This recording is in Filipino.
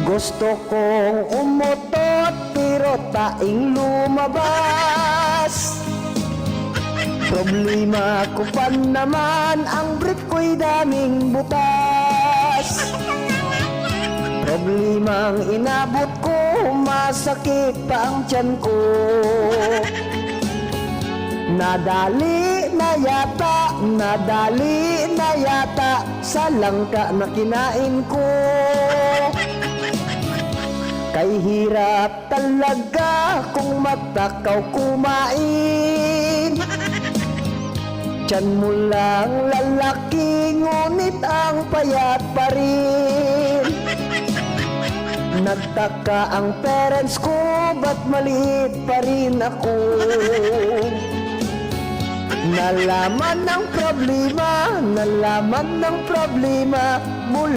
Gusto kong umutot pero taing lumabas. Problema ko pa naman, ang brief ko'y daming butas. Problemang inabot ko, masakit pa ang tiyan ko. Nadali na yata sa langka na kinain ko. Kay hirap talaga kung matakaw kumain. Tiyan mo lang lalaki, ngunit ang payat pa rin. Nagtaka ang parents ko, ba't maliit pa rin ako. Nalaman ng problema mula